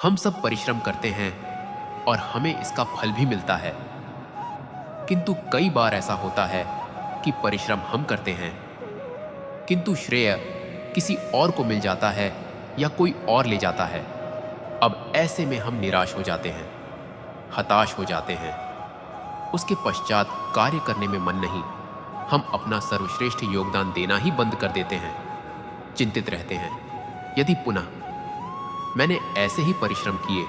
हम सब परिश्रम करते हैं और हमें इसका फल भी मिलता है। किंतु कई बार ऐसा होता है कि परिश्रम हम करते हैं किंतु श्रेय किसी और को मिल जाता है या कोई और ले जाता है। अब ऐसे में हम निराश हो जाते हैं, हताश हो जाते हैं। उसके पश्चात कार्य करने में मन नहीं, हम अपना सर्वश्रेष्ठ योगदान देना ही बंद कर देते हैं। चिंतित रहते हैं, यदि पुनः मैंने ऐसे ही परिश्रम किए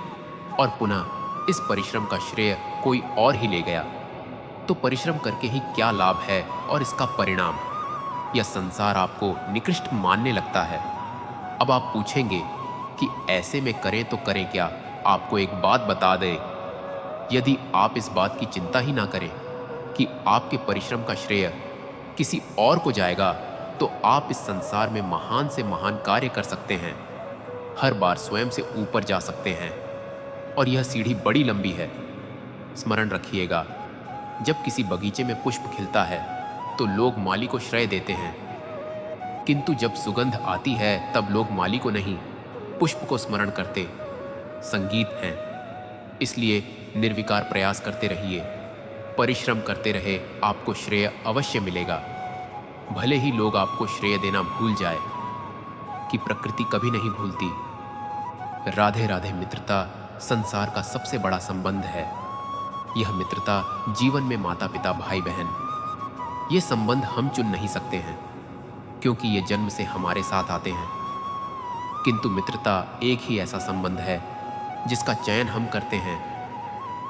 और पुनः इस परिश्रम का श्रेय कोई और ही ले गया, तो परिश्रम करके ही क्या लाभ है और इसका परिणाम? यह संसार आपको निकृष्ट मानने लगता है। अब आप पूछेंगे कि ऐसे में करें तो करें क्या? आपको एक बात बता दे, यदि आप इस बात की चिंता ही ना करें कि आपके परिश्रम का श्रेय किसी और को जाएगा, तो आप इस संसार में महान से महान कार्य कर सकते हैं, हर बार स्वयं से ऊपर जा सकते हैं। और यह सीढ़ी बड़ी लंबी है। स्मरण रखिएगा, जब किसी बगीचे में पुष्प खिलता है तो लोग माली को श्रेय देते हैं, किंतु जब सुगंध आती है तब लोग माली को नहीं, पुष्प को स्मरण करते। संगीत है, इसलिए निर्विकार प्रयास करते रहिए, परिश्रम करते रहे, आपको श्रेय अवश्य मिलेगा। भले ही लोग आपको श्रेय देना भूल जाए, कि प्रकृति कभी नहीं भूलती। राधे राधे मित्रता संसार का सबसे बड़ा संबंध है। यह मित्रता जीवन में माता पिता भाई बहन, ये संबंध हम चुन नहीं सकते हैं, क्योंकि ये जन्म से हमारे साथ आते हैं। किंतु मित्रता एक ही ऐसा संबंध है जिसका चयन हम करते हैं,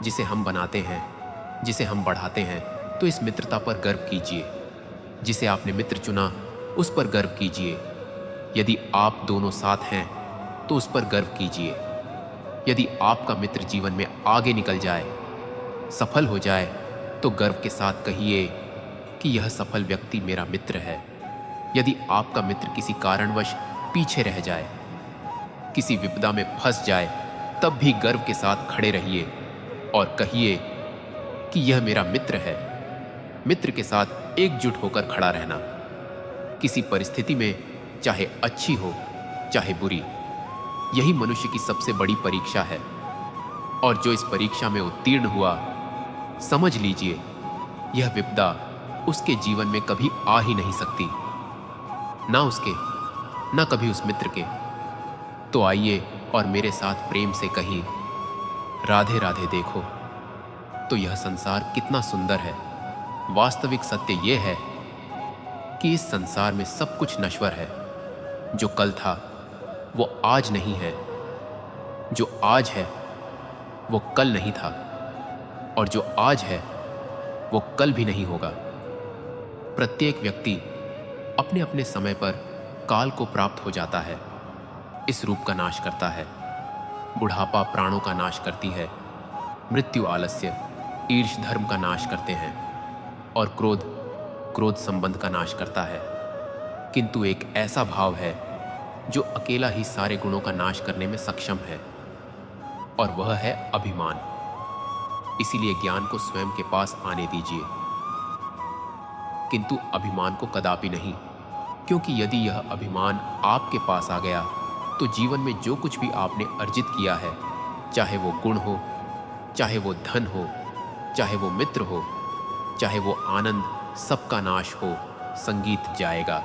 जिसे हम बनाते हैं, जिसे हम बढ़ाते हैं। तो इस मित्रता पर गर्व कीजिए। जिसे आपने मित्र चुना उस पर गर्व कीजिए। यदि आप दोनों साथ हैं तो उस पर गर्व कीजिए। यदि आपका मित्र जीवन में आगे निकल जाए, सफल हो जाए, तो गर्व के साथ कहिए कि यह सफल व्यक्ति मेरा मित्र है। यदि आपका मित्र किसी कारणवश पीछे रह जाए, किसी विपदा में फंस जाए, तब भी गर्व के साथ खड़े रहिए और कहिए कि यह मेरा मित्र है। मित्र के साथ एकजुट होकर खड़ा रहना, किसी परिस्थिति में, चाहे अच्छी हो चाहे बुरी, यही मनुष्य की सबसे बड़ी परीक्षा है। और जो इस परीक्षा में उत्तीर्ण हुआ, समझ लीजिए यह विपदा उसके जीवन में कभी आ ही नहीं सकती, ना उसके, ना कभी उस मित्र के। तो आइए और मेरे साथ प्रेम से कहिए, राधे राधे। देखो तो यह संसार कितना सुंदर है। वास्तविक सत्य यह है कि इस संसार में सब कुछ नश्वर है। जो कल था वो आज नहीं है, जो आज है वो कल नहीं था, और जो आज है वो कल भी नहीं होगा। प्रत्येक व्यक्ति अपने अपने समय पर काल को प्राप्त हो जाता है। इस रूप का नाश करता है, बुढ़ापा प्राणों का नाश करती है, मृत्यु आलस्य ईर्ष धर्म का नाश करते हैं, और क्रोध क्रोध संबंध का नाश करता है। किंतु एक ऐसा भाव है जो अकेला ही सारे गुणों का नाश करने में सक्षम है, और वह है अभिमान। इसीलिए ज्ञान को स्वयं के पास आने दीजिए, किंतु अभिमान को कदापि नहीं, क्योंकि यदि यह अभिमान आपके पास आ गया तो जीवन में जो कुछ भी आपने अर्जित किया है, चाहे वो गुण हो, चाहे वो धन हो, चाहे वो मित्र हो, चाहे वो आनंद, सबका नाश हो, संगीत जाएगा।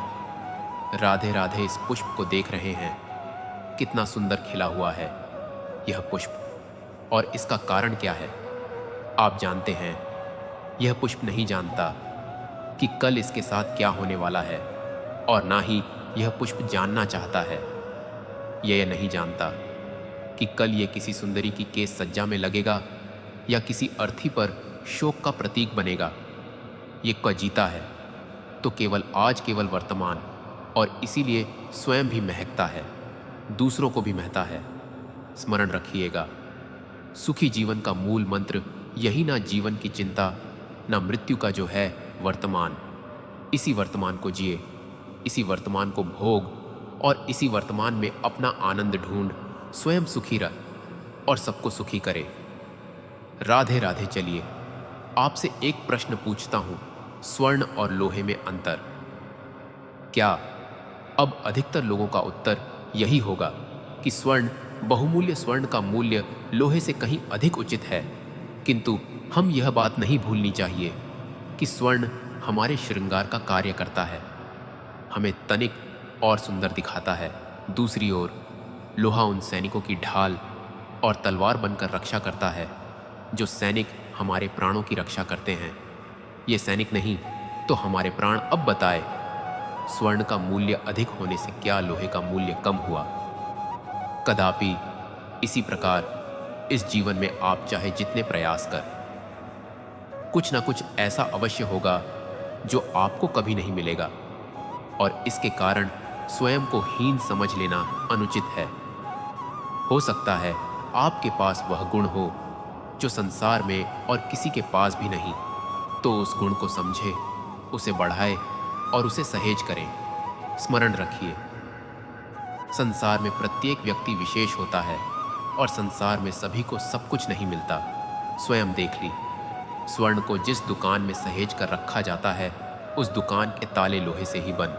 राधे राधे। इस पुष्प को देख रहे हैं, कितना सुंदर खिला हुआ है यह पुष्प, और इसका कारण क्या है आप जानते हैं? यह पुष्प नहीं जानता कि कल इसके साथ क्या होने वाला है, और ना ही यह पुष्प जानना चाहता है। यह नहीं जानता कि कल यह किसी सुंदरी की केस सज्जा में लगेगा या किसी अर्थी पर शोक का प्रतीक बनेगा। ये क्व जीता है तो केवल आज, केवल वर्तमान, और इसीलिए स्वयं भी महकता है, दूसरों को भी महता है। स्मरण रखिएगा, सुखी जीवन का मूल मंत्र यही ना जीवन की चिंता, ना मृत्यु का जो है वर्तमान। इसी वर्तमान को जिए, इसी वर्तमान को भोग, और इसी वर्तमान में अपना आनंद ढूंढ, स्वयं सुखी रह और सबको सुखी करे। राधे राधे। चलिए आपसे एक प्रश्न पूछता हूं, स्वर्ण और लोहे में अंतर क्या? अब अधिकतर लोगों का उत्तर यही होगा कि स्वर्ण बहुमूल्य स्वर्ण का मूल्य लोहे से कहीं अधिक उचित है, किंतु हम यह बात नहीं भूलनी चाहिए कि स्वर्ण हमारे श्रृंगार का कार्य करता है, हमें तनिक और सुंदर दिखाता है। दूसरी ओर लोहा उन सैनिकों की ढाल और तलवार बनकर रक्षा करता है जो सैनिक हमारे प्राणों की रक्षा करते हैं। ये सैनिक नहीं तो हमारे प्राण। अब बताए, स्वर्ण का मूल्य अधिक होने से क्या लोहे का मूल्य कम हुआ? कदापि। इसी प्रकार इस जीवन में आप चाहे जितने प्रयास कर, कुछ ना कुछ ऐसा अवश्य होगा जो आपको कभी नहीं मिलेगा, और इसके कारण स्वयं को हीन समझ लेना अनुचित है। हो सकता है आपके पास वह गुण हो जो संसार में और किसी के पास भी नहीं, तो उस गुण को समझे, उसे बढ़ाए और उसे सहेज करें। स्मरण रखिए, संसार में प्रत्येक व्यक्ति विशेष होता है और संसार में सभी को सब कुछ नहीं मिलता। स्वयं देख ली, स्वर्ण को जिस दुकान में सहेज कर रखा जाता है, उस दुकान के ताले लोहे से ही बन।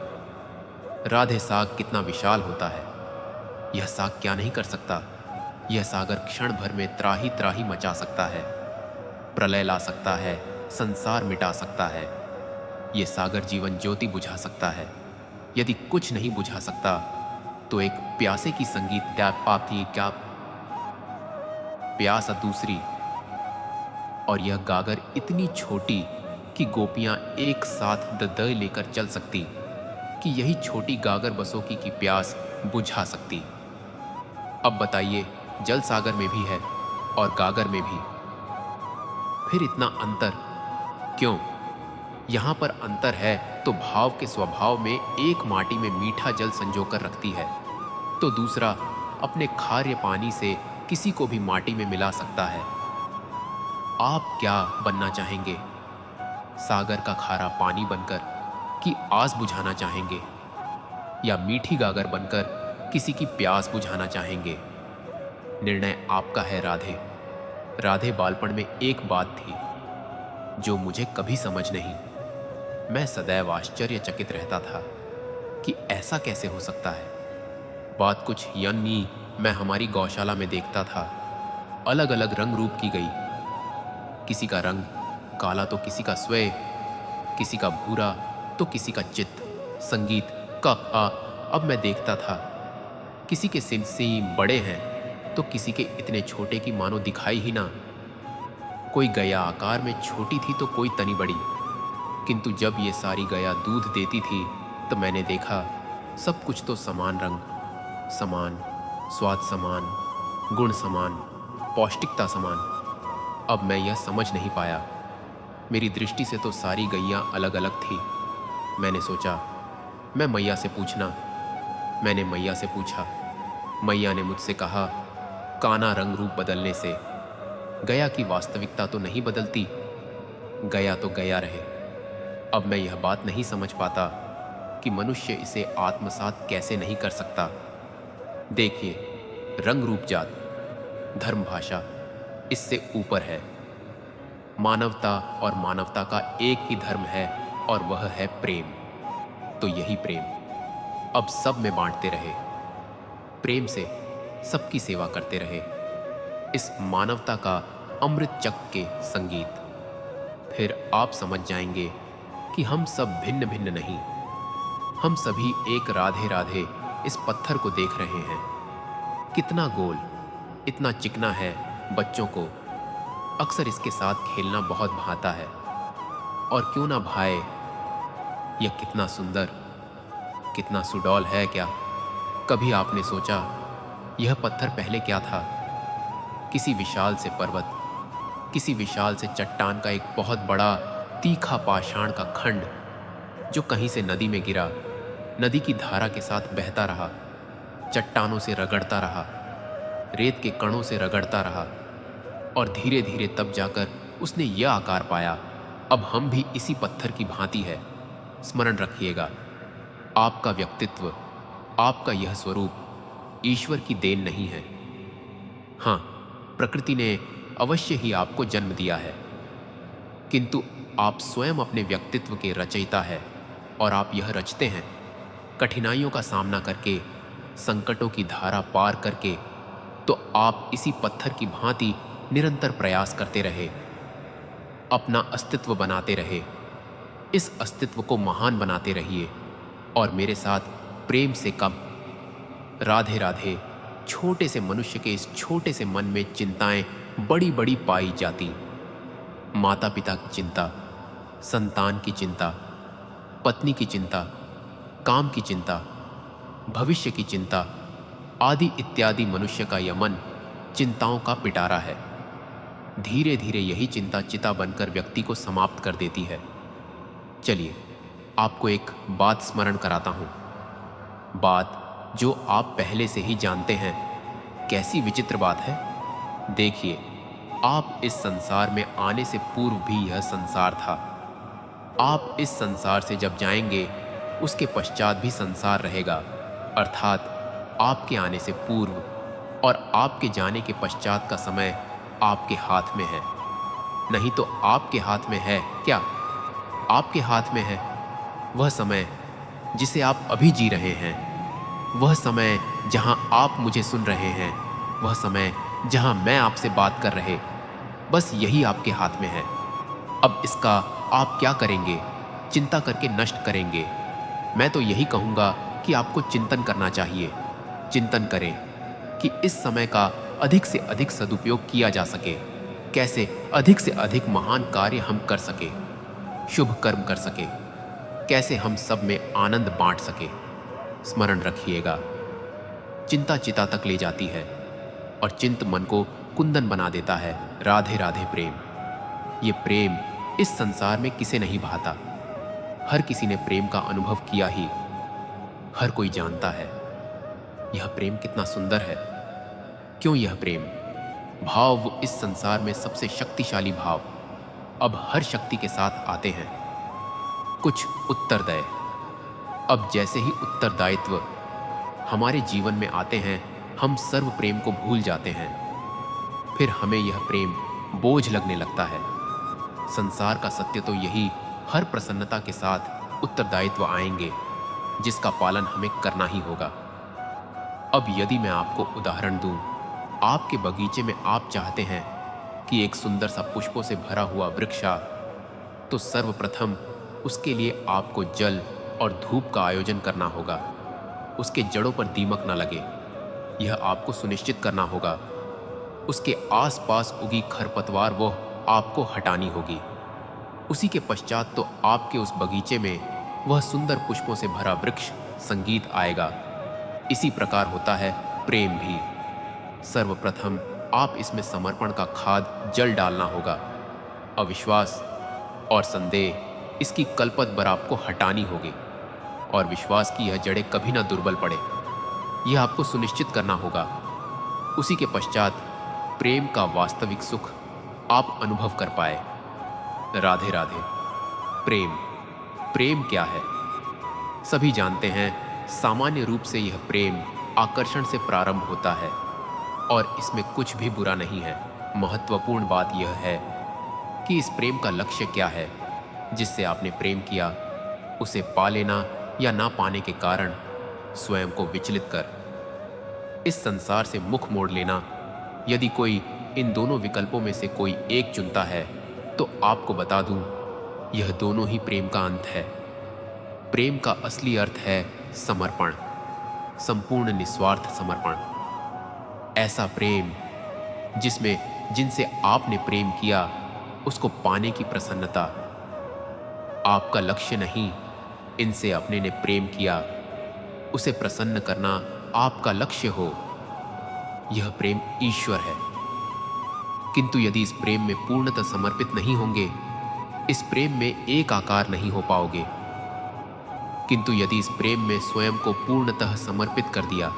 राधे साग कितना विशाल होता है, यह साग क्या नहीं कर सकता? यह सागर क्षण भर में त्राही त्राही मचा सकता है, प्रलय ला सकता है, संसार मिटा सकता है। यह सागर जीवन ज्योति बुझा सकता है। यदि कुछ नहीं बुझा सकता तो एक प्यासे की संगीत क्या पाती क्या प्यास दूसरी, और यह गागर इतनी छोटी कि गोपियां एक साथ ददय लेकर चल सकती, कि यही छोटी गागर बसों की प्यास बुझा सकती। अब बताइए, जल सागर में भी है और गागर में भी, फिर इतना अंतर क्यों? यहां पर अंतर है तो भाव के स्वभाव में एक माटी में मीठा जल संजोकर रखती है, तो दूसरा अपने खार्य पानी से किसी को भी माटी में मिला सकता है। आप क्या बनना चाहेंगे? सागर का खारा पानी बनकर कि आस बुझाना चाहेंगे, या मीठी गागर बनकर किसी की प्यास बुझाना चाहेंगे? निर्णय आपका है राधे। राधे, बालपन में एक बात थी जो मुझे कभी समझ नहीं। मैं सदैव आश्चर्यचकित रहता था कि ऐसा कैसे हो सकता है। बात कुछ यन्नी मैं हमारी गौशाला में देखता था, अलग अलग रंग रूप की गई, किसी का रंग काला तो किसी का स्वय, किसी का भूरा तो किसी का चित्त, संगीत का अब मैं देखता था, किसी के सीम बड़े हैं तो किसी के इतने छोटे कि मानो दिखाई ही ना। कोई गया आकार में छोटी थी तो कोई तनी बड़ी, किंतु जब ये सारी गया दूध देती थी तो मैंने देखा सब कुछ तो समान रंग, समान स्वाद, समान गुण, समान पौष्टिकता समान। अब मैं यह समझ नहीं पाया। मेरी दृष्टि से तो सारी गैया अलग अलग थी। मैंने सोचा मैं मैया से पूछना। मैंने मैया से पूछा। मैया ने मुझसे कहा, काना रंग रूप बदलने से गया की वास्तविकता तो नहीं बदलती, गया तो गया रहे। अब मैं यह बात नहीं समझ पाता कि मनुष्य इसे आत्मसात कैसे नहीं कर सकता। देखिए, रंग रूप जात, धर्म, भाषा इससे ऊपर है। मानवता और मानवता का एक ही धर्म है और वह है प्रेम। तो यही प्रेम अब सब में बांटते रहे, प्रेम से सबकी सेवा करते रहे, इस मानवता का अमृत चक के संगीत। फिर आप समझ जाएंगे कि हम सब भिन्न भिन्न नहीं, हम सभी एक राधे राधे इस पत्थर को देख रहे हैं। कितना गोल, इतना चिकना है, बच्चों को अक्सर इसके साथ खेलना बहुत भाता है। और क्यों ना भाए, यह कितना सुंदर, कितना सुडौल है क्या? कभी आपने सोचा यह पत्थर पहले क्या था? किसी विशाल से पर्वत, किसी विशाल से चट्टान का एक बहुत बड़ा तीखा पाषाण का खंड, जो कहीं से नदी में गिरा, नदी की धारा के साथ बहता रहा, चट्टानों से रगड़ता रहा, रेत के कणों से रगड़ता रहा, और धीरे धीरे तब जाकर उसने यह आकार पाया। अब हम भी इसी पत्थर की भांति है। स्मरण रखिएगा, आपका व्यक्तित्व, आपका यह स्वरूप ईश्वर की देन नहीं है। हाँ, प्रकृति ने अवश्य ही आपको जन्म दिया है, किंतु आप स्वयं अपने व्यक्तित्व के रचयिता है, और आप यह रचते हैं कठिनाइयों का सामना करके, संकटों की धारा पार करके, तो आप इसी पत्थर की भांति निरंतर प्रयास करते रहे, अपना अस्तित्व बनाते रहे। इस अस्तित्व को महान बनाते रहिए और मेरे साथ प्रेम से कम। राधे राधे। छोटे से मनुष्य के इस छोटे से मन में चिंताएं बड़ी बड़ी पाई जाती। माता पिता की चिंता, संतान की चिंता, पत्नी की चिंता, काम की चिंता, भविष्य की चिंता आदि इत्यादि। मनुष्य का यह मन चिंताओं का पिटारा है। धीरे धीरे यही चिंता चिता बनकर व्यक्ति को समाप्त कर देती है। चलिए आपको एक बात स्मरण कराता हूं, बात जो आप पहले से ही जानते हैं। कैसी विचित्र बात है। देखिए, आप इस संसार में आने से पूर्व भी यह संसार था। आप इस संसार से जब जाएंगे उसके पश्चात भी संसार रहेगा, अर्थात आपके आने से पूर्व और आपके जाने के पश्चात का समय आपके हाथ में है। नहीं तो आपके हाथ में है क्या? आपके हाथ में है वह समय जिसे आप अभी जी रहे हैं, वह समय जहां आप मुझे सुन रहे हैं, वह समय जहां मैं आपसे बात कर रहे, बस यही आपके हाथ में है। अब इसका आप क्या करेंगे? चिंता करके नष्ट करेंगे? मैं तो यही कहूंगा कि आपको चिंतन करना चाहिए। चिंतन करें कि इस समय का अधिक से अधिक सदुपयोग किया जा सके, कैसे अधिक से अधिक महान कार्य हम कर सके, शुभ कर्म कर सके, कैसे हम सब में आनंद बांट सके। स्मरण रखिएगा, चिंता चिता तक ले जाती है और चिंत मन को कुंदन बना देता है। राधे राधे। प्रेम, ये प्रेम इस संसार में किसे नहीं भाता। हर किसी ने प्रेम का अनुभव किया ही, हर कोई जानता है यह प्रेम कितना सुंदर है। क्यों यह प्रेम भाव वो इस संसार में सबसे शक्तिशाली भाव अब हर शक्ति के साथ आते हैं। कुछ उत्तरदाय। अब जैसे ही उत्तरदायित्व हमारे जीवन में आते हैं, हम सर्व प्रेम को भूल जाते हैं। फिर हमें यह प्रेम बोझ लगने लगता है। संसार का सत्य तो यही, हर प्रसन्नता के साथ उत्तरदायित्व आएंगे जिसका पालन हमें करना ही होगा। अब यदि मैं आपको उदाहरण दूं, आपके बगीचे में आप चाहते हैं कि एक सुंदर सा पुष्पों से भरा हुआ वृक्ष आ, तो सर्वप्रथम उसके लिए आपको जल और धूप का आयोजन करना होगा। उसके जड़ों पर दीमक न लगे, यह आपको सुनिश्चित करना होगा। उसके आसपास उगी खरपतवार वो आपको हटानी होगी। उसी के पश्चात तो आपके उस बगीचे में वह सुंदर पुष्पों से भरा वृक्ष संगीत आएगा। इसी प्रकार होता है प्रेम भी। सर्वप्रथम आप इसमें समर्पण का खाद जल डालना होगा। अविश्वास और संदेह इसकी कल्पत बर आपको हटानी होगी और विश्वास की यह जड़ें कभी ना दुर्बल पड़े, यह आपको सुनिश्चित करना होगा। उसी के पश्चात प्रेम का वास्तविक सुख आप अनुभव कर पाए। राधे राधे। प्रेम, प्रेम क्या है? सभी जानते हैं, सामान्य रूप से यह प्रेम आकर्षण से प्रारंभ होता है और इसमें कुछ भी बुरा नहीं है। महत्वपूर्ण बात यह है कि इस प्रेम का लक्ष्य क्या है। जिससे आपने प्रेम किया उसे पा लेना या ना पाने के कारण स्वयं को विचलित कर इस संसार से मुख मोड़ लेना। यदि कोई इन दोनों विकल्पों में से कोई एक चुनता है तो आपको बता दूं, यह दोनों ही प्रेम का अंत है। प्रेम का असली अर्थ है समर्पण, संपूर्ण निस्वार्थ समर्पण। ऐसा प्रेम जिसमें जिनसे आपने प्रेम किया उसको पाने की प्रसन्नता। आपका लक्ष्य नहीं, इनसे अपने ने प्रेम किया, उसे प्रसन्न करना आपका लक्ष्य हो, यह प्रेम ईश्वर है। किंतु यदि इस प्रेम में पूर्णतः समर्पित नहीं होंगे, इस प्रेम में एक आकार नहीं हो पाओगे। किंतु यदि इस प्रेम में स्वयं को पूर्णतः समर्पित कर दिया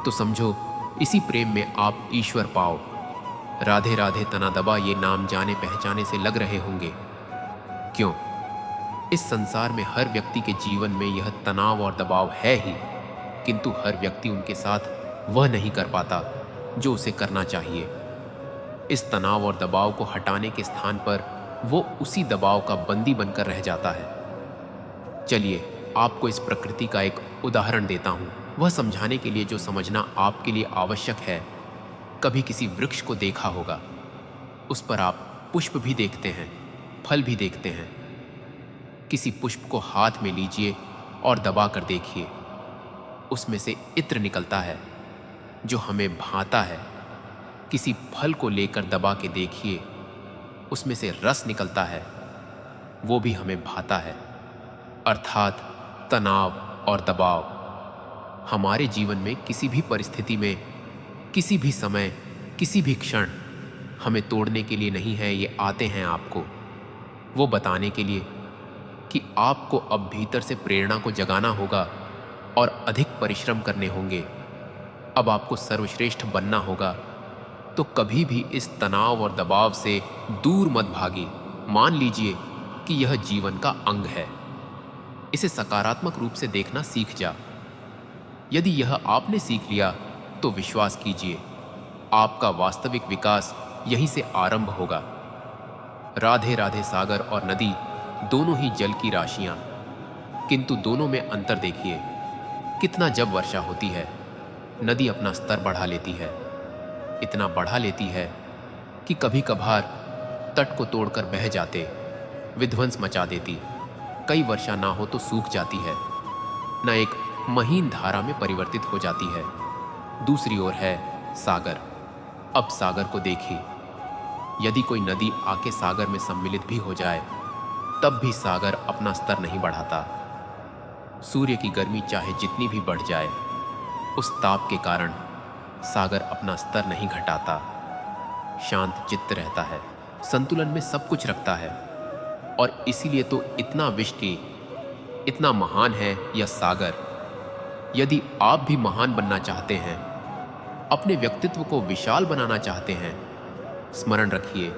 तो समझो इसी प्रेम में आप ईश्वर पाओ। राधे राधे तना दबा ये नाम जाने पहचाने से लग रहे होंगे। क्यों? इस संसार में हर व्यक्ति के जीवन में यह तनाव और दबाव है ही, किंतु हर व्यक्ति उनके साथ वह नहीं कर पाता जो उसे करना चाहिए। इस तनाव और दबाव को हटाने के स्थान पर वो उसी दबाव का बंदी बनकर रह जाता है। चलिए आपको इस प्रकृति का एक उदाहरण देता हूं, वह समझाने के लिए जो समझना आपके लिए आवश्यक है। कभी किसी वृक्ष को देखा होगा। उस पर आप पुष्प भी देखते हैं, फल भी देखते हैं। किसी पुष्प को हाथ में लीजिए और दबा कर देखिए, उसमें से इत्र निकलता है जो हमें भाता है। किसी फल को लेकर दबा के देखिए, उसमें से रस निकलता है, वो भी हमें भाता है। अर्थात तनाव और दबाव हमारे जीवन में किसी भी परिस्थिति में, किसी भी समय, किसी भी क्षण हमें तोड़ने के लिए नहीं है। ये आते हैं आपको वो बताने के लिए कि आपको अब भीतर से प्रेरणा को जगाना होगा और अधिक परिश्रम करने होंगे। अब आपको सर्वश्रेष्ठ बनना होगा। तो कभी भी इस तनाव और दबाव से दूर मत भागिए। मान लीजिए कि यह जीवन का अंग है। इसे सकारात्मक रूप से देखना सीख जा। यदि यह आपने सीख लिया तो विश्वास कीजिए, आपका वास्तविक विकास यहीं से आरंभ होगा। राधे राधे सागर और नदी दोनों ही जल की राशियां, किंतु दोनों में अंतर देखिए। कितना जब वर्षा होती है, नदी अपना स्तर बढ़ा लेती है, इतना बढ़ा लेती है कि कभी कभार तट को तोड़कर बह जाते, विध्वंस मचा देती। कई वर्षा ना हो तो सूख जाती है, न एक महीन धारा में परिवर्तित हो जाती है। दूसरी ओर है सागर। अब सागर को देखिए, यदि कोई नदी आके सागर में सम्मिलित भी हो जाए तब भी सागर अपना स्तर नहीं बढ़ाता। सूर्य की गर्मी चाहे जितनी भी बढ़ जाए, उस ताप के कारण सागर अपना स्तर नहीं घटाता। शांत चित्त रहता है, संतुलन में सब कुछ रखता है। और इसीलिए तो इतना विष्टि, इतना महान है यह सागर। यदि आप भी महान बनना चाहते हैं, अपने व्यक्तित्व को विशाल बनाना चाहते हैं, स्मरण रखिए,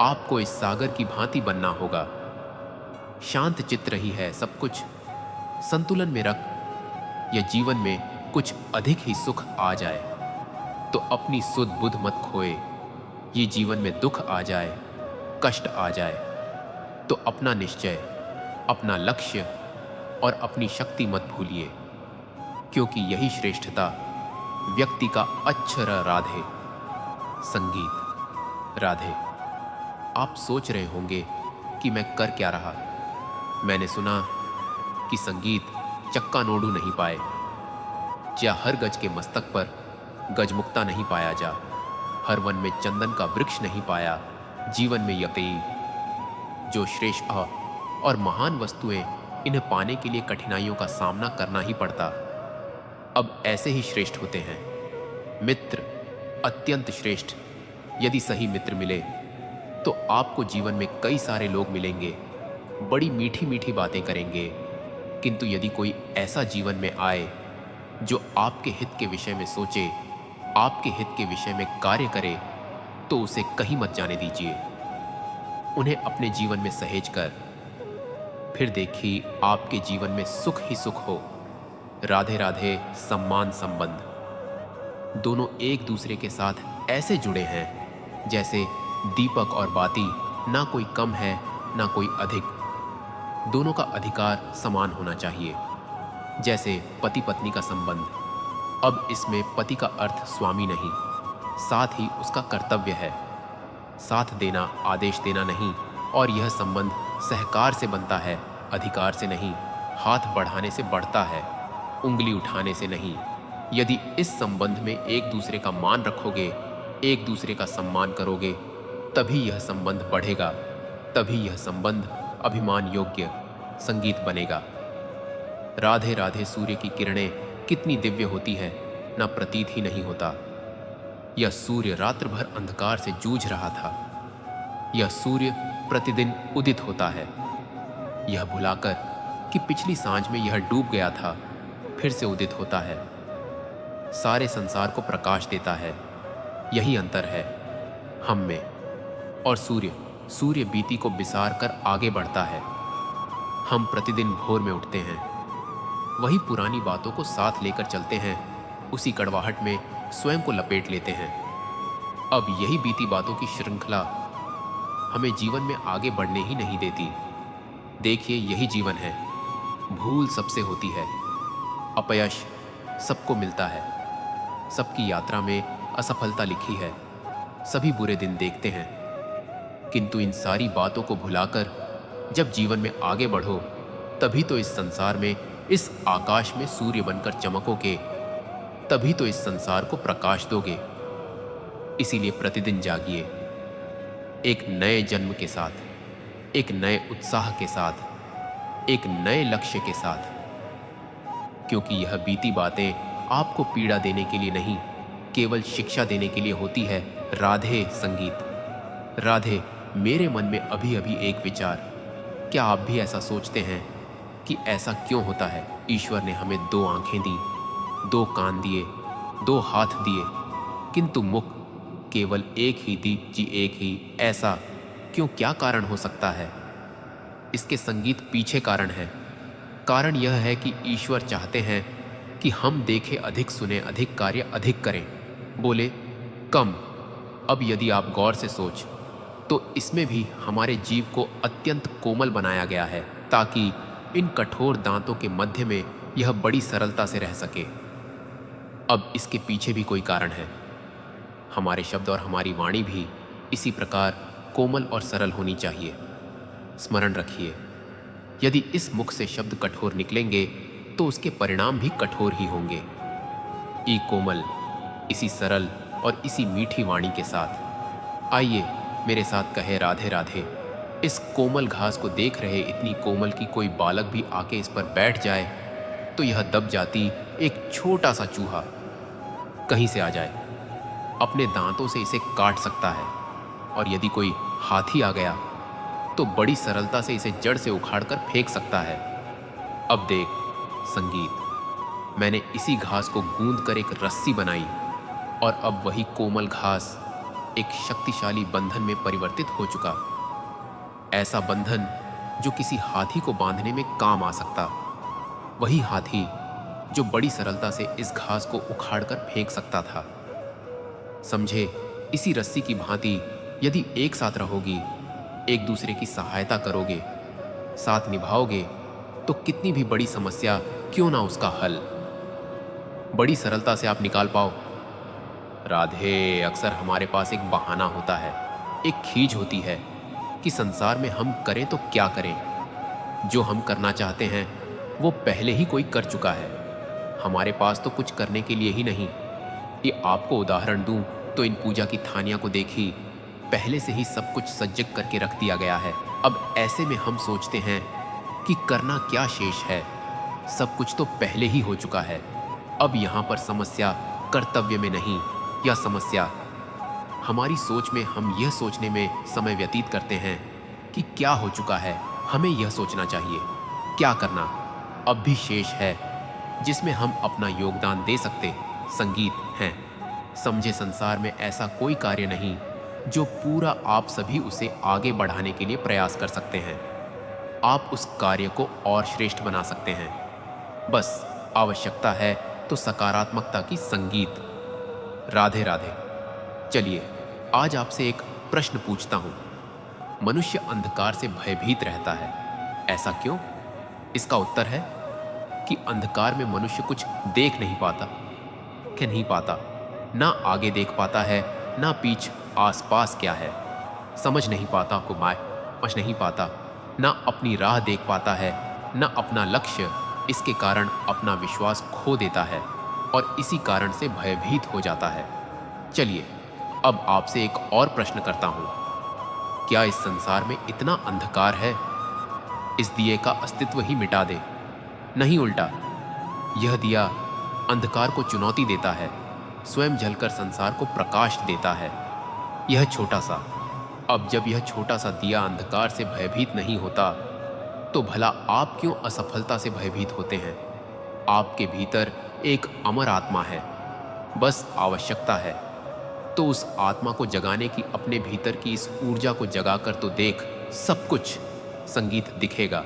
आपको इस सागर की भांति बनना होगा। शांत चित्त रही है सब कुछ संतुलन में रख। या जीवन में कुछ अधिक ही सुख आ जाए तो अपनी सुध बुध मत खोए। ये जीवन में दुख आ जाए, कष्ट आ जाए तो अपना निश्चय, अपना लक्ष्य और अपनी शक्ति मत भूलिए, क्योंकि यही श्रेष्ठता व्यक्ति का अक्षर राधे। संगीत राधे। आप सोच रहे होंगे कि मैं कर क्या रहा। मैंने सुना कि संगीत चक्का नोडू नहीं पाए, या हर गज के मस्तक पर गजमुक्ता नहीं पाया जा, हर वन में चंदन का वृक्ष नहीं पाया। जीवन में यकीन जो श्रेष्ठ और महान वस्तुएं, इन्हें पाने के लिए कठिनाइयों का सामना करना ही पड़ता। अब ऐसे ही श्रेष्ठ होते हैं मित्र, अत्यंत श्रेष्ठ। यदि सही मित्र मिले तो आपको जीवन में कई सारे लोग मिलेंगे, बड़ी मीठी मीठी बातें करेंगे। किंतु यदि कोई ऐसा जीवन में आए जो आपके हित के विषय में सोचे, आपके हित के विषय में कार्य करे, तो उसे कहीं मत जाने दीजिए। उन्हें अपने जीवन में सहेज कर फिर देखिए आपके जीवन में सुख ही सुख हो। राधे राधे। सम्मान संबंध दोनों एक दूसरे के साथ ऐसे जुड़े हैं जैसे दीपक और बाती, ना कोई कम है ना कोई अधिक। दोनों का अधिकार समान होना चाहिए, जैसे पति पत्नी का संबंध। अब इसमें पति का अर्थ स्वामी नहीं, साथ ही उसका कर्तव्य है। साथ देना, आदेश देना नहीं। और यह संबंध सहकार से बनता है, अधिकार से नहीं। हाथ बढ़ाने से बढ़ता है, उंगली उठाने से नहीं। यदि इस संबंध में एक दूसरे का मान रखोगे, एक दूसरे का सम्मान करोगे, तभी यह संबंध बढ़ेगा, तभी यह संबंध अभिमान योग्य संगीत बनेगा। राधे राधे। सूर्य की किरणें कितनी दिव्य होती है, ना प्रतीत ही नहीं होता। यह सूर्य रात्र भर अंधकार से जूझ रहा था। यह सूर्य प्रतिदिन उदित होता है, यह भुलाकर कि पिछली सांझ में यह डूब गया था, फिर से उदित होता है, सारे संसार को प्रकाश देता है। यही अंतर है हम में और सूर्य बीती को बिसार कर आगे बढ़ता है। हम प्रतिदिन भोर में उठते हैं, वही पुरानी बातों को साथ लेकर चलते हैं, उसी कड़वाहट में स्वयं को लपेट लेते हैं। अब यही बीती बातों की श्रृंखला हमें जीवन में आगे बढ़ने ही नहीं देती। देखिए, यही जीवन है। भूल सबसे होती है, अपयश सबको मिलता है। सबकी यात्रा में असफलता लिखी है, सभी बुरे दिन देखते हैं। किंतु इन सारी बातों को भुलाकर जब जीवन में आगे बढ़ो, तभी तो इस संसार में, इस आकाश में सूर्य बनकर चमकोगे, तभी तो इस संसार को प्रकाश दोगे। इसीलिए प्रतिदिन जागिए, एक नए जन्म के साथ, एक नए उत्साह के साथ, एक नए लक्ष्य के साथ। क्योंकि यह बीती बातें आपको पीड़ा देने के लिए नहीं, केवल शिक्षा देने के लिए होती है। राधे संगीत। राधे, मेरे मन में अभी अभी एक विचार, क्या आप भी ऐसा सोचते हैं कि ऐसा क्यों होता है? ईश्वर ने हमें 2 आंखें दी, 2 कान दिए, 2 हाथ दिए, किंतु मुख केवल एक ही दी जी, एक ही। ऐसा क्यों? क्या कारण हो सकता है? इसके संगीत पीछे कारण है। कारण यह है कि ईश्वर चाहते हैं कि हम देखें अधिक, सुने अधिक, कार्य अधिक करें, बोले कम। अब यदि आप गौर से सोच, तो इसमें भी हमारे जीव को अत्यंत कोमल बनाया गया है, ताकि इन कठोर दांतों के मध्य में यह बड़ी सरलता से रह सके। अब इसके पीछे भी कोई कारण है। हमारे शब्द और हमारी वाणी भी इसी प्रकार कोमल और सरल होनी चाहिए। स्मरण रखिए, यदि इस मुख से शब्द कठोर निकलेंगे तो उसके परिणाम भी कठोर ही होंगे। ई कोमल, इसी सरल और इसी मीठी वाणी के साथ आइए मेरे साथ कहे राधे राधे। इस कोमल घास को देख रहे इतनी कोमल कि कोई बालक भी आके इस पर बैठ जाए तो यह दब जाती एक छोटा सा चूहा कहीं से आ जाए, अपने दांतों से इसे काट सकता है। और यदि कोई हाथी आ गया तो बड़ी सरलता से इसे जड़ से उखाड़कर फेंक सकता है। अब देख संगीत, मैंने इसी घास को गूंद कर एक रस्सी बनाई, और अब वही कोमल घास एक शक्तिशाली बंधन में परिवर्तित हो चुका। ऐसा बंधन जो किसी हाथी को बांधने में काम आ सकता। वही हाथी जो बड़ी सरलता से इस घास को उखाड़कर फेंक सकता था। समझे? इसी रस्सी की भांति यदि एक साथ रहोगी, एक दूसरे की सहायता करोगे, साथ निभाओगे, तो कितनी भी बड़ी समस्या क्यों ना उसका हल बड़ी सरलता से आप निकाल पाओ। राधे, अक्सर हमारे पास एक बहाना होता है, एक खींच होती है कि संसार में हम करें तो क्या करें। जो हम करना चाहते हैं वो पहले ही कोई कर चुका है। हमारे पास तो कुछ करने के लिए ही नहीं। ये आपको उदाहरण दूं तो इन पूजा की थानियां को देखी, पहले से ही सब कुछ सज्ज करके रख दिया गया है। अब ऐसे में हम सोचते हैं कि करना क्या शेष है, सब कुछ तो पहले ही हो चुका है। अब यहाँ पर समस्या कर्तव्य में नहीं, या समस्या हमारी सोच में हम यह सोचने में समय व्यतीत करते हैं कि क्या हो चुका है। हमें यह सोचना चाहिए क्या करना अब भी शेष है जिसमें हम अपना योगदान दे सकते संगीत हैं। समझे, संसार में ऐसा कोई कार्य नहीं जो पूरा आप सभी उसे आगे बढ़ाने के लिए प्रयास कर सकते हैं। आप उस कार्य को और श्रेष्ठ बना सकते हैं। बस आवश्यकता है तो सकारात्मकता की। संगीत। राधे राधे। चलिए आज आपसे एक प्रश्न पूछता हूं। मनुष्य अंधकार से भयभीत रहता है, ऐसा क्यों? इसका उत्तर है कि अंधकार में मनुष्य कुछ देख नहीं पाता। क्या नहीं पाता? ना आगे देख पाता है, ना पीछ आसपास क्या है समझ नहीं पाता, को समझ नहीं पाता, ना अपनी राह देख पाता है, ना अपना लक्ष्य। इसके कारण अपना विश्वास खो देता है और इसी कारण से भयभीत हो जाता है। चलिए अब आपसे एक और प्रश्न करता हूं। क्या इस संसार में इतना अंधकार है इस दिए का अस्तित्व ही मिटा दे? नहीं, उल्टा यह दिया अंधकार को चुनौती देता है, स्वयं जलकर संसार को प्रकाश देता है। यह छोटा सा, अब जब यह छोटा सा दिया अंधकार से भयभीत नहीं होता तो भला आप क्यों असफलता से भयभीत होते हैं? आपके भीतर एक अमर आत्मा है, बस आवश्यकता है तो उस आत्मा को जगाने की। अपने भीतर की इस ऊर्जा को जगाकर तो देख, सब कुछ संगीत दिखेगा।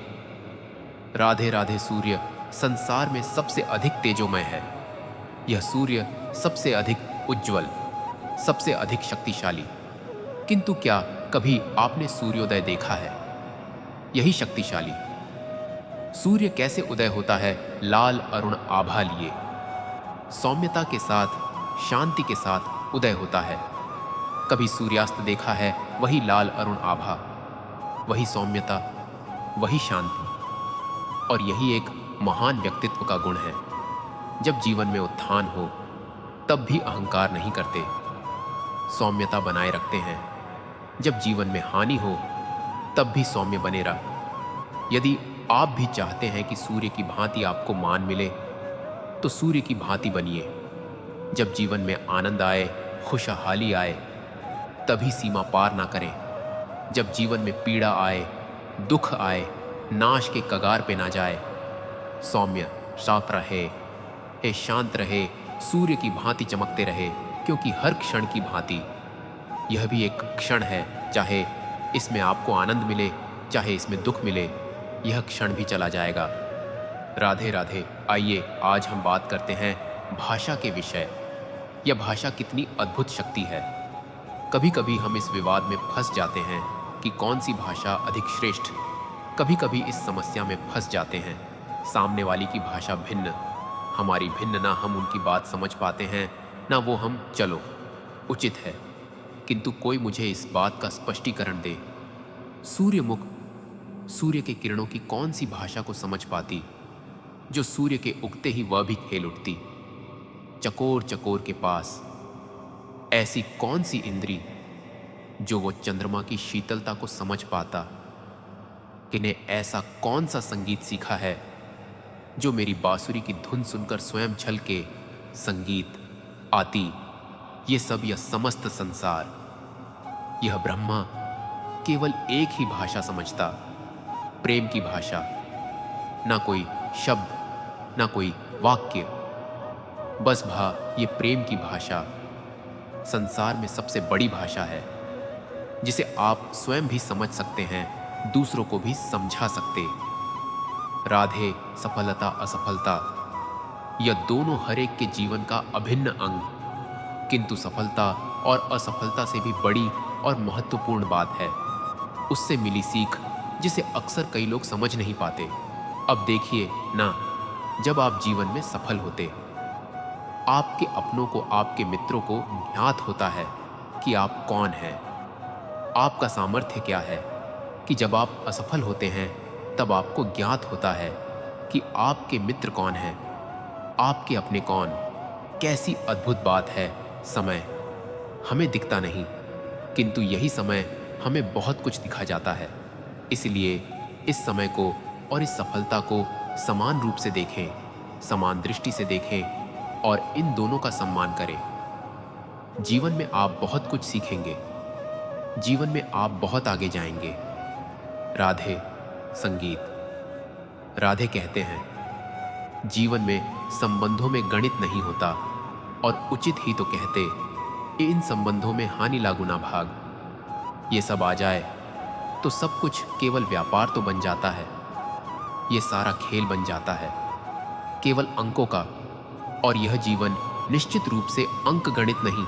राधे राधे। सूर्य संसार में सबसे अधिक तेजोमय है। यह सूर्य सबसे अधिक उज्जवल, सबसे अधिक शक्तिशाली। किंतु क्या कभी आपने सूर्योदय देखा है? यही शक्तिशाली। सूर्य कैसे उदय होता है? लाल अरुण आभा लिए, सौम्यता के साथ, शांति के साथ, उदय होता है। कभी सूर्यास्त देखा है, वही लाल अरुण आभा, वही सौम्यता, वही शांति। और यही एक महान व्यक्तित्व का गुण है। जब जीवन में उत्थान हो तब भी अहंकार नहीं करते, सौम्यता बनाए रखते हैं। जब जीवन में हानि हो तब भी सौम्य बने रह। यदि आप भी चाहते हैं कि सूर्य की भांति आपको मान मिले तो सूर्य की भांति बनिए। जब जीवन में आनंद आए, खुशहाली आए, तभी सीमा पार ना करें। जब जीवन में पीड़ा आए, दुख आए, नाश के कगार पे ना जाए, सौम्य साफ रहे, शांत रहे, सूर्य की भांति चमकते रहे। क्योंकि हर क्षण की भांति यह भी एक क्षण है। चाहे इसमें आपको आनंद मिले, चाहे इसमें दुख मिले, यह क्षण भी चला जाएगा। राधे राधे। आइए आज हम बात करते हैं भाषा के विषय। यह भाषा कितनी अद्भुत शक्ति है। कभी कभी हम इस विवाद में फंस जाते हैं कि कौन सी भाषा अधिक श्रेष्ठ। कभी कभी इस समस्या में फंस जाते हैं, सामने वाली की भाषा भिन्न, हमारी भिन्न, ना हम उनकी बात समझ पाते हैं, ना वो हम। चलो, उचित है, किंतु कोई मुझे इस बात का स्पष्टीकरण दे। सूर्यमुख सूर्य के किरणों की कौन सी भाषा को समझ पाती, जो सूर्य के उगते ही वह भी खेल उठती। चकोर चकोर के पास ऐसी कौन सी इंद्री जो वो चंद्रमा की शीतलता को समझ पाता। किन्हें ऐसा कौन सा संगीत सीखा है जो मेरी बांसुरी की धुन सुनकर स्वयं झलके संगीत आती। ये सब, यह समस्त संसार, यह ब्रह्मा केवल एक ही भाषा समझता, प्रेम की भाषा। ना कोई शब्द, ना कोई वाक्य, बस ये प्रेम की भाषा संसार में सबसे बड़ी भाषा है, जिसे आप स्वयं भी समझ सकते हैं, दूसरों को भी समझा सकते। राधे, सफलता असफलता, यह दोनों हर एक के जीवन का अभिन्न अंग, किंतु सफलता और असफलता से भी बड़ी और महत्वपूर्ण बात है उससे मिली सीख, जिसे अक्सर कई लोग समझ नहीं पाते। अब देखिए ना, जब आप जीवन में सफल होते, आपके अपनों को, आपके मित्रों को ज्ञात होता है कि आप कौन हैं, आपका सामर्थ्य क्या है। कि जब आप असफल होते हैं तब आपको ज्ञात होता है कि आपके मित्र कौन हैं, आपके अपने कौन। कैसी अद्भुत बात है। समय हमें दिखता नहीं, किंतु यही समय हमें बहुत कुछ दिखा जाता है। इसलिए इस समय को और इस सफलता को समान रूप से देखें, समान दृष्टि से देखें और इन दोनों का सम्मान करें। जीवन में आप बहुत कुछ सीखेंगे, जीवन में आप बहुत आगे जाएंगे। राधे संगीत। राधे कहते हैं, जीवन में संबंधों में गणित नहीं होता, और उचित ही तो कहते, इन संबंधों में हानि लागू ना भाग। ये सब आ जाए तो सब कुछ केवल व्यापार तो बन जाता है, ये सारा खेल बन जाता है केवल अंकों का। और यह जीवन निश्चित रूप से अंक गणित नहीं,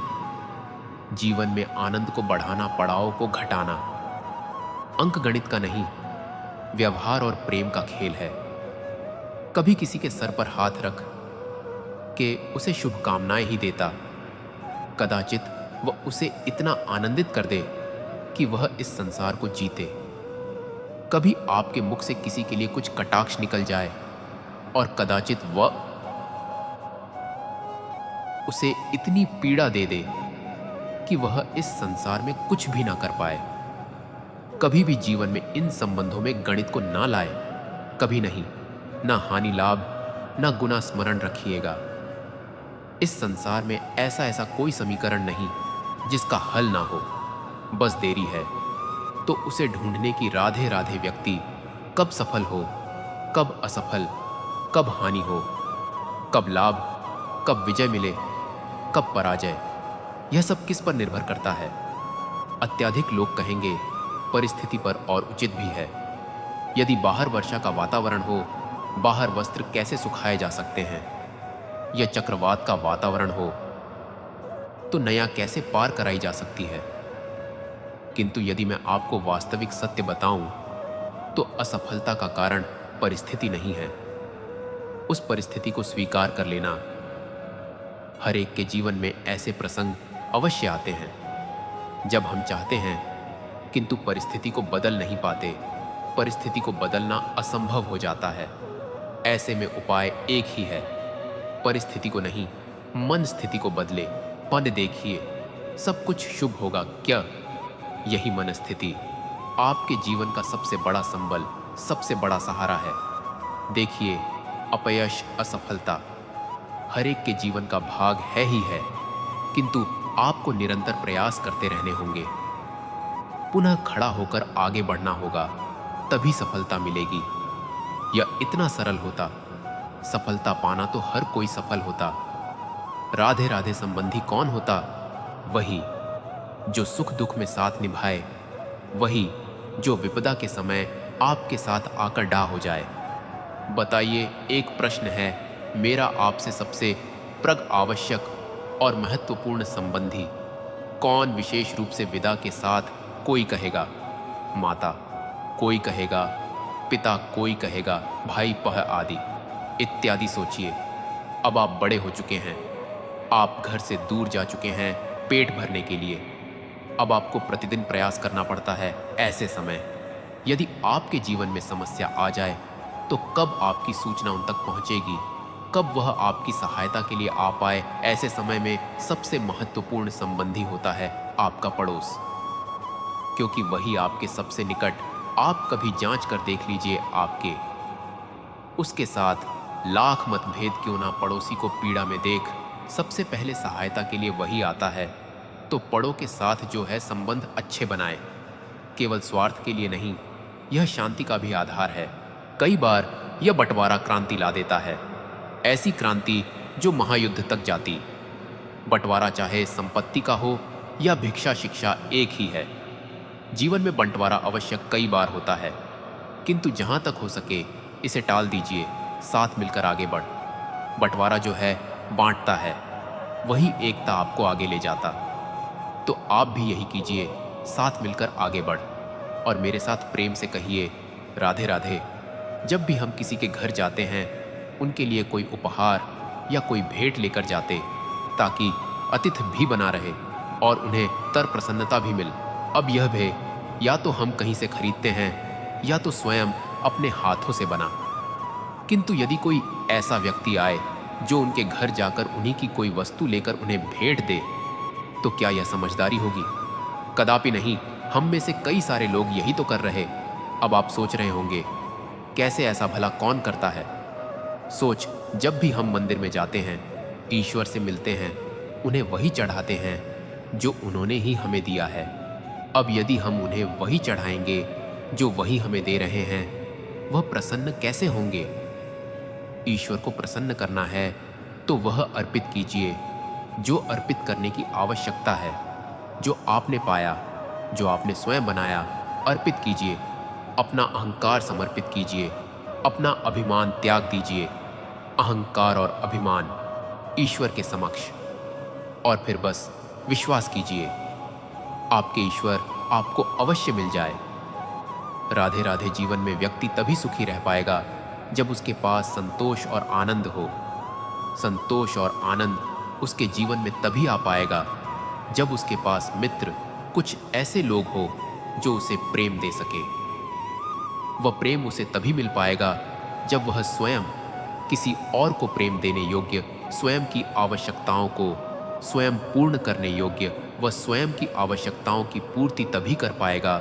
जीवन में आनंद को बढ़ाना, पड़ाव को घटाना, अंक गणित का नहीं, व्यवहार और प्रेम का खेल है। कभी किसी के सर पर हाथ रख के उसे शुभकामनाएं ही देता, कदाचित वह उसे इतना आनंदित कर दे कि वह इस संसार को जीते। कभी आपके मुख से किसी के लिए कुछ कटाक्ष निकल जाए और कदाचित वह उसे इतनी पीड़ा दे दे कि वह इस संसार में कुछ भी ना कर पाए। कभी भी जीवन में इन संबंधों में गणित को ना लाए, कभी नहीं। ना हानि लाभ, ना गुना स्मरण रखिएगा। इस संसार में ऐसा कोई समीकरण नहीं जिसका हल ना हो। बस देरी है तो उसे ढूंढने की। राधे राधे व्यक्ति कब सफल हो, कब असफल, कब हानि हो, कब लाभ, कब विजय मिले, कब पराजय, यह सब किस पर निर्भर करता है। अत्यधिक लोग कहेंगे परिस्थिति पर, और उचित भी है। यदि बाहर वर्षा का वातावरण हो, बाहर वस्त्र कैसे सुखाए जा सकते हैं। यह चक्रवात का वातावरण हो तो नया कैसे पार कराई जा सकती है। किंतु यदि मैं आपको वास्तविक सत्य बताऊं तो असफलता का कारण परिस्थिति नहीं है, उस परिस्थिति को स्वीकार कर लेना। हर एक के जीवन में ऐसे प्रसंग अवश्य आते हैं जब हम चाहते हैं, किंतु परिस्थिति को बदल नहीं पाते। परिस्थिति को बदलना असंभव हो जाता है। ऐसे में उपाय एक ही है, परिस्थिति को नहीं, मन स्थिति को बदले। मन देखिए, सब कुछ शुभ होगा क्या? यही मन स्थिति आपके जीवन का सबसे बड़ा संबल, सबसे बड़ा सहारा है। देखिए, अपयश, असफलता हर एक के जीवन का भाग है ही है, किंतु आपको निरंतर प्रयास करते रहने होंगे। पुनः खड़ा होकर आगे बढ़ना होगा, तभी सफलता मिलेगी। यह इतना सरल होता, सफलता पाना तो हर कोई सफल होता। राधे राधे संबंधी कौन होता? वही जो सुख दुख में साथ निभाए, वही जो विपदा के समय आपके साथ आकर डा हो जाए। बताइए, एक प्रश्न है मेरा आपसे, सबसे प्रग आवश्यक और महत्वपूर्ण संबंधी कौन विशेष रूप से विदा के साथ? कोई कहेगा माता, कोई कहेगा पिता, कोई कहेगा भाई पह आदि इत्यादि। सोचिए, अब आप बड़े हो चुके हैं, आप घर से दूर जा चुके हैं पेट भरने के लिए। अब आपको प्रतिदिन प्रयास करना पड़ता है। ऐसे समय यदि आपके जीवन में समस्या आ जाए तो कब आपकी सूचना उन तक पहुंचेगी? कब वह आपकी सहायता के लिए आ पाए? ऐसे समय में सबसे महत्वपूर्ण संबंधी होता है आपका पड़ोस, क्योंकि वही आपके सबसे निकट। आप कभी जांच कर देख लीजिए, आपके उसके साथ लाख मतभेद क्यों ना, पड़ोसी को पीड़ा में देख सबसे पहले सहायता के लिए वही आता है। तो पड़ों के साथ जो है संबंध अच्छे बनाए, केवल स्वार्थ के लिए नहीं, यह शांति का भी आधार है। कई बार यह बंटवारा क्रांति ला देता है, ऐसी क्रांति जो महायुद्ध तक जाती। बंटवारा चाहे संपत्ति का हो या भिक्षा शिक्षा, एक ही है। जीवन में बंटवारा अवश्य कई बार होता है, किंतु जहां तक हो सके इसे टाल दीजिए, साथ मिलकर आगे बढ़। बंटवारा जो है बांटता है, वही एकता आपको आगे ले जाता। तो आप भी यही कीजिए, साथ मिलकर आगे बढ़। और मेरे साथ प्रेम से कहिए राधे राधे। जब भी हम किसी के घर जाते हैं, उनके लिए कोई उपहार या कोई भेंट लेकर जाते, ताकि अतिथि भी बना रहे और उन्हें तर प्रसन्नता भी मिल। अब यह भी या तो हम कहीं से खरीदते हैं या तो स्वयं अपने हाथों से बना। किंतु यदि कोई ऐसा व्यक्ति आए जो उनके घर जाकर उन्हीं की कोई वस्तु लेकर उन्हें भेंट दे, तो क्या यह समझदारी होगी? कदापि नहीं। हम में से कई सारे लोग यही तो कर रहे। अब आप सोच रहे होंगे, कैसे, ऐसा भला कौन करता है? सोच, जब भी हम मंदिर में जाते हैं, ईश्वर से मिलते हैं, उन्हें वही चढ़ाते हैं जो उन्होंने ही हमें दिया है। अब यदि हम उन्हें वही चढ़ाएंगे जो वही हमें दे रहे हैं, वह प्रसन्न कैसे होंगे? ईश्वर को प्रसन्न करना है तो वह अर्पित कीजिए जो अर्पित करने की आवश्यकता है। जो आपने पाया, जो आपने स्वयं बनाया, अर्पित कीजिए। अपना अहंकार समर्पित कीजिए, अपना अभिमान त्याग दीजिए। अहंकार और अभिमान ईश्वर के समक्ष, और फिर बस विश्वास कीजिए, आपके ईश्वर आपको अवश्य मिल जाए। राधे राधे जीवन में व्यक्ति तभी सुखी रह पाएगा जब उसके पास संतोष और आनंद हो। संतोष और आनंद उसके जीवन में तभी आ पाएगा जब उसके पास मित्र, कुछ ऐसे लोग हो जो उसे प्रेम दे सके। वह प्रेम उसे तभी मिल पाएगा जब वह स्वयं किसी और को प्रेम देने योग्य, स्वयं की आवश्यकताओं को स्वयं पूर्ण करने योग्य, वह स्वयं की आवश्यकताओं की पूर्ति तभी कर पाएगा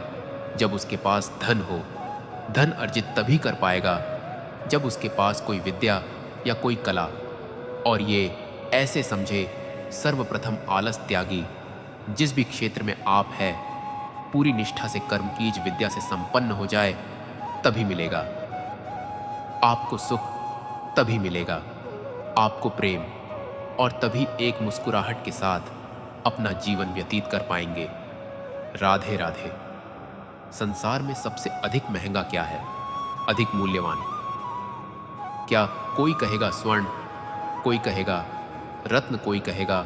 जब उसके पास धन हो। धन अर्जित तभी कर पाएगा जब उसके पास कोई विद्या या कोई कला। और ये ऐसे समझे, सर्वप्रथम आलस त्यागी, जिस भी क्षेत्र में आप है, पूरी निष्ठा से कर्म कीज, विद्या से संपन्न हो जाए, तभी मिलेगा आपको सुख, तभी मिलेगा आपको प्रेम, और तभी एक मुस्कुराहट के साथ अपना जीवन व्यतीत कर पाएंगे। राधे राधे। संसार में सबसे अधिक महंगा क्या है? अधिक मूल्यवान? क्या कोई कहेगा स्वर्ण, कोई कहेगा रत्न, कोई कहेगा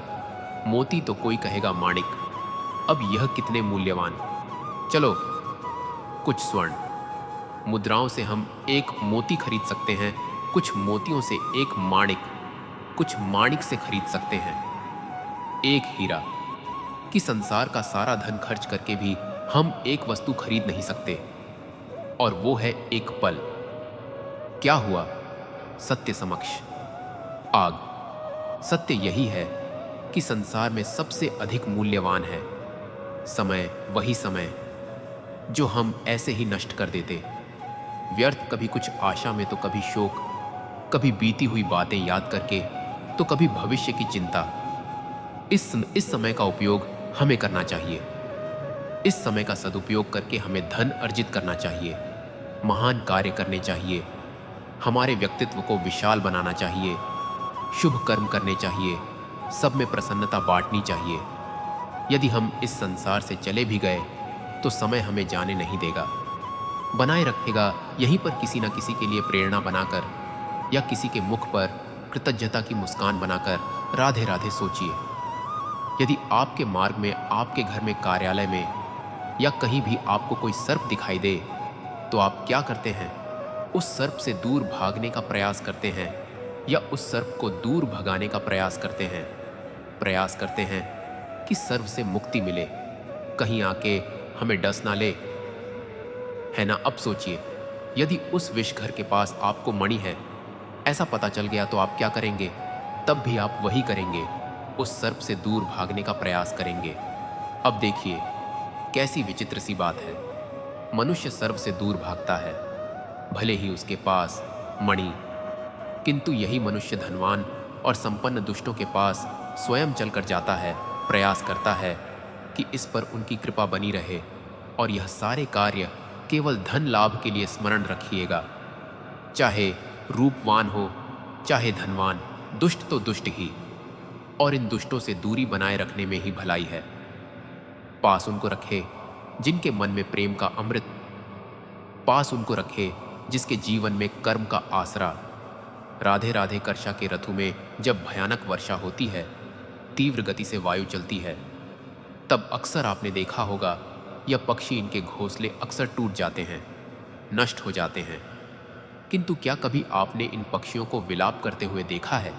मोती, तो कोई कहेगा माणिक। अब यह कितने मूल्यवान? चलो, कुछ स्वर्ण मुद्राओं से हम एक मोती खरीद सकते हैं, कुछ मोतियों से एक माणिक, कुछ माणिक से खरीद सकते हैं एक हीरा। कि संसार का सारा धन खर्च करके भी हम एक वस्तु खरीद नहीं सकते, और वो है एक पल। क्या हुआ? सत्य समक्ष आग। सत्य यही है कि संसार में सबसे अधिक मूल्यवान है समय, वही समय जो हम ऐसे ही नष्ट कर देते, व्यर्थ, कभी कुछ आशा में तो कभी शोक, कभी बीती हुई बातें याद करके तो कभी भविष्य की चिंता। इस समय का उपयोग हमें करना चाहिए। इस समय का सदुपयोग करके हमें धन अर्जित करना चाहिए, महान कार्य करने चाहिए, हमारे व्यक्तित्व को विशाल बनाना चाहिए, शुभ कर्म करने चाहिए, सब में प्रसन्नता बांटनी चाहिए। यदि हम इस संसार से चले भी गए तो समय हमें जाने नहीं देगा, बनाए रखेगा यहीं पर किसी न किसी के लिए प्रेरणा बनाकर, या किसी के मुख पर कृतज्ञता की मुस्कान बनाकर राधे राधे सोचिए। यदि आपके मार्ग में, आपके घर में, कार्यालय में या कहीं भी आपको कोई सर्प दिखाई दे तो आप क्या करते हैं? उस सर्प से दूर भागने का प्रयास करते हैं या उस सर्प को दूर भगाने का प्रयास करते हैं? प्रयास करते हैं कि सर्प से मुक्ति मिले, कहीं आके हमें डस ना ले, है ना? अब सोचिए, यदि उस विष घर के पास आपको मणि है ऐसा पता चल गया तो आप क्या करेंगे? तब भी आप वही करेंगे, उस सर्प से दूर भागने का प्रयास करेंगे। अब देखिए कैसी विचित्र सी बात है। मनुष्य सर्प से दूर भागता है, भले ही उसके पास मणि, किंतु यही मनुष्य धनवान और संपन्न दुष्टों के पास स्वयं चलकर जाता है, प्रयास करता है कि इस पर उनकी कृपा बनी रहे, और यह सारे कार्य केवल धन लाभ के लिए स्मरण रखिएगा। चाहे रूपवान हो, चाहे धनवान, दुष्ट तो दुष्ट ही, और इन दुष्टों से दूरी बनाए रखने में ही भलाई है। पास उनको रखे जिनके मन में प्रेम का अमृत, पास उनको रखे जिसके जीवन में कर्म का आसरा। राधे राधे कर्षा के रथु में जब भयानक वर्षा होती है, तीव्र गति से वायु चलती है, तब अक्सर आपने देखा होगा यह पक्षी, इनके घोंसले अक्सर टूट जाते हैं, नष्ट हो जाते हैं। किंतु क्या कभी आपने इन पक्षियों को विलाप करते हुए देखा है?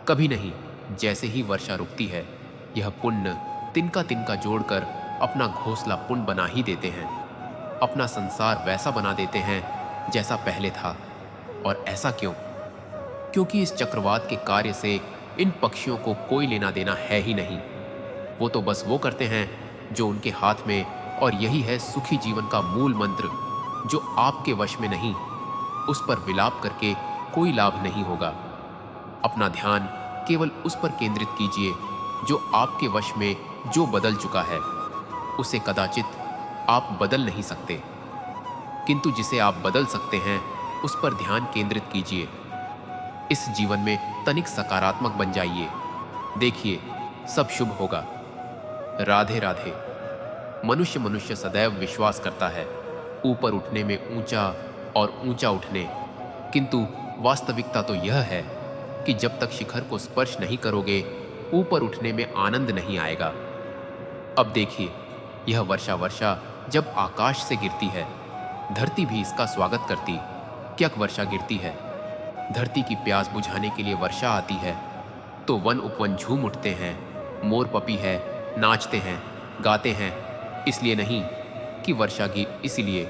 कभी नहीं। जैसे ही वर्षा रुकती है, यह पुण्य तिनका तिनका जोड़कर अपना घोंसला पुण्य बना ही देते हैं, अपना संसार वैसा बना देते हैं जैसा पहले था। और ऐसा क्यों? क्योंकि इस चक्रवात के कार्य से इन पक्षियों को कोई लेना देना है ही नहीं। वो तो बस वो करते हैं जो उनके हाथ में, और यही है सुखी जीवन का मूल मंत्र, जो आपके वश में नहीं। उस पर विलाप करके कोई लाभ नहीं होगा। अपना ध्यान केवल उस पर केंद्रित कीजिए जो आपके वश में, जो बदल चुका है। उसे कदाचित आप बदल नहीं सकते, किंतु जिसे आप बदल सकते हैं उस पर ध्यान केंद्रित कीजिए। इस जीवन में तनिक सकारात्मक बन जाइए, देखिए सब शुभ होगा। राधे राधे। मनुष्य सदैव विश्वास करता है ऊपर उठने में, ऊंचा और ऊंचा उठने, किंतु वास्तविकता तो यह है कि जब तक शिखर को स्पर्श नहीं करोगे, ऊपर उठने में आनंद नहीं आएगा। अब देखिए, यह वर्षा जब आकाश से गिरती है, धरती भी इसका स्वागत करती। क्या वर्षा गिरती है, धरती की प्यास बुझाने के लिए वर्षा आती है, तो वन उपवन झूम उठते हैं, मोर पपी है, नाचते हैं, गाते हैं। इसलिए नहीं कि वर्षा गिर, इसलिए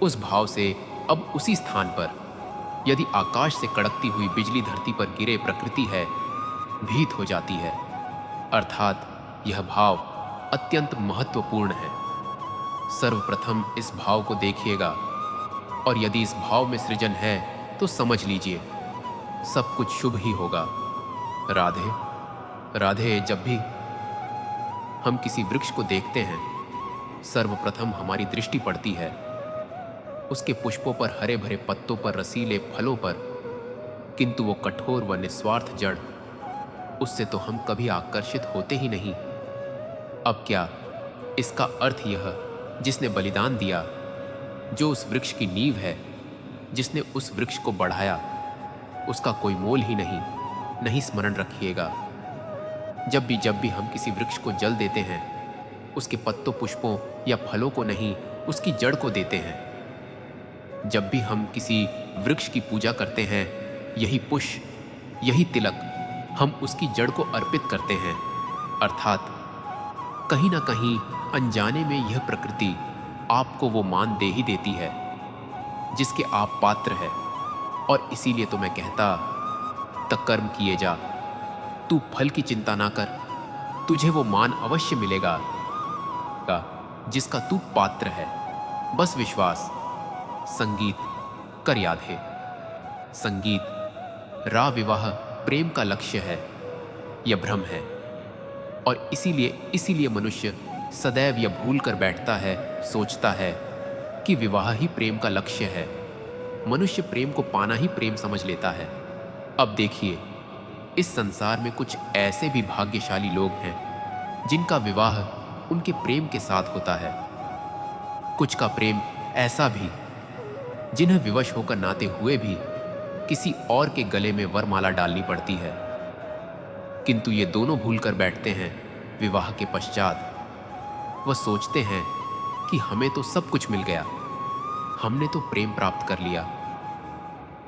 उस भाव से अब उसी स्थान पर यदि आकाश से कड़कती हुई बिजली धरती पर गिरे, प्रकृति है भीत हो जाती है। अर्थात यह भाव अत्यंत महत्वपूर्ण है। सर्वप्रथम इस भाव को देखिएगा, और यदि इस भाव में सृजन है तो समझ लीजिए सब कुछ शुभ ही होगा। राधे राधे। जब भी हम किसी वृक्ष को देखते हैं, सर्वप्रथम हमारी दृष्टि पड़ती है उसके पुष्पों पर, हरे भरे पत्तों पर, रसीले फलों पर, किंतु वो कठोर व निस्वार्थ जड़, उससे तो हम कभी आकर्षित होते ही नहीं। अब क्या इसका अर्थ यह, जिसने बलिदान दिया, जो उस वृक्ष की नींव है, जिसने उस वृक्ष को बढ़ाया, उसका कोई मोल ही नहीं स्मरण रखिएगा। जब भी हम किसी वृक्ष को जल देते हैं, उसके पत्तों, पुष्पों या फलों को नहीं, उसकी जड़ को देते हैं। जब भी हम किसी वृक्ष की पूजा करते हैं, यही पुष्प, यही तिलक हम उसकी जड़ को अर्पित करते हैं। अर्थात कहीं ना कहीं अनजाने में यह प्रकृति आपको वो मान दे ही देती है जिसके आप पात्र है। और इसीलिए तो मैं कहता, तकर्म किए जा, तू फल की चिंता ना कर, तुझे वो मान अवश्य मिलेगा जिसका तू पात्र है। बस विश्वास। संगीत कर याद है। संगीत राह विवाह प्रेम का लक्ष्य है, यह भ्रम है। और इसीलिए मनुष्य सदैव यह भूल कर बैठता है, सोचता है कि विवाह ही प्रेम का लक्ष्य है। मनुष्य प्रेम को पाना ही प्रेम समझ लेता है। अब देखिए, इस संसार में कुछ ऐसे भी भाग्यशाली लोग हैं जिनका विवाह उनके प्रेम के साथ होता है। कुछ का प्रेम ऐसा भी जिन्हें विवश होकर नाते हुए भी किसी और के गले में वरमाला डालनी पड़ती है। किंतु ये दोनों भूल कर बैठते हैं विवाह के पश्चात। वह सोचते हैं कि हमें तो सब कुछ मिल गया, हमने तो प्रेम प्राप्त कर लिया,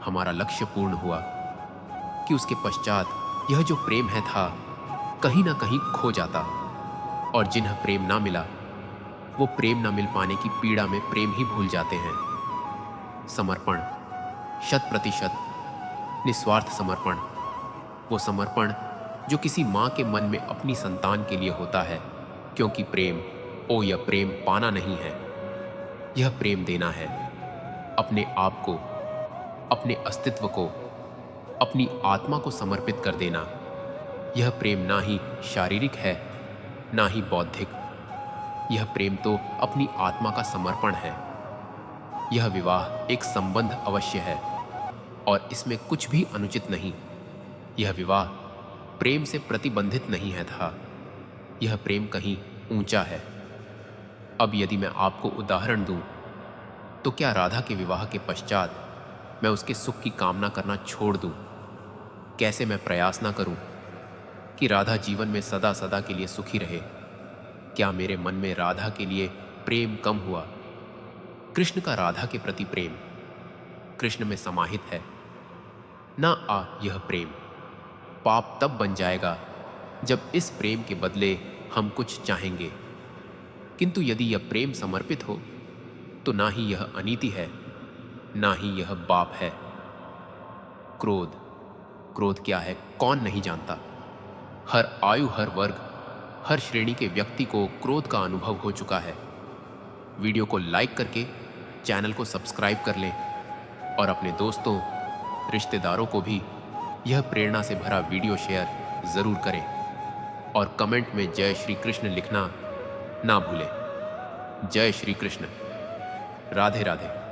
हमारा लक्ष्य पूर्ण हुआ, कि उसके पश्चात यह जो प्रेम है था कहीं ना कहीं खो जाता। और जिन्हें प्रेम ना मिला वो प्रेम ना मिल पाने की पीड़ा में प्रेम ही भूल जाते हैं। समर्पण, 100% निस्वार्थ समर्पण, वो समर्पण जो किसी माँ के मन में अपनी संतान के लिए होता है, क्योंकि प्रेम, यह प्रेम पाना नहीं है, यह प्रेम देना है। अपने आप को, अपने अस्तित्व को, अपनी आत्मा को समर्पित कर देना। यह प्रेम ना ही शारीरिक है, ना ही बौद्धिक। यह प्रेम तो अपनी आत्मा का समर्पण है। यह विवाह एक संबंध अवश्य है और इसमें कुछ भी अनुचित नहीं। यह विवाह प्रेम से प्रतिबंधित नहीं है था, यह प्रेम कहीं ऊंचा है। अब यदि मैं आपको उदाहरण दूं, तो क्या राधा के विवाह के पश्चात मैं उसके सुख की कामना करना छोड़ दूं? कैसे मैं प्रयास ना करूं कि राधा जीवन में सदा सदा के लिए सुखी रहे? क्या मेरे मन में राधा के लिए प्रेम कम हुआ? कृष्ण का राधा के प्रति प्रेम कृष्ण में समाहित है। ना यह प्रेम पाप तब बन जाएगा जब इस प्रेम के बदले हम कुछ चाहेंगे। किंतु यदि यह प्रेम समर्पित हो तो ना ही यह अनीति है, ना ही यह पाप है। क्रोध क्या है कौन नहीं जानता। हर आयु, हर वर्ग, हर श्रेणी के व्यक्ति को क्रोध का अनुभव हो चुका है। वीडियो को लाइक करके चैनल को सब्सक्राइब कर लें और अपने दोस्तों, रिश्तेदारों को भी यह प्रेरणा से भरा वीडियो शेयर जरूर करें और कमेंट में जय श्री कृष्ण लिखना ना भूलें। जय श्री कृष्ण। राधे राधे।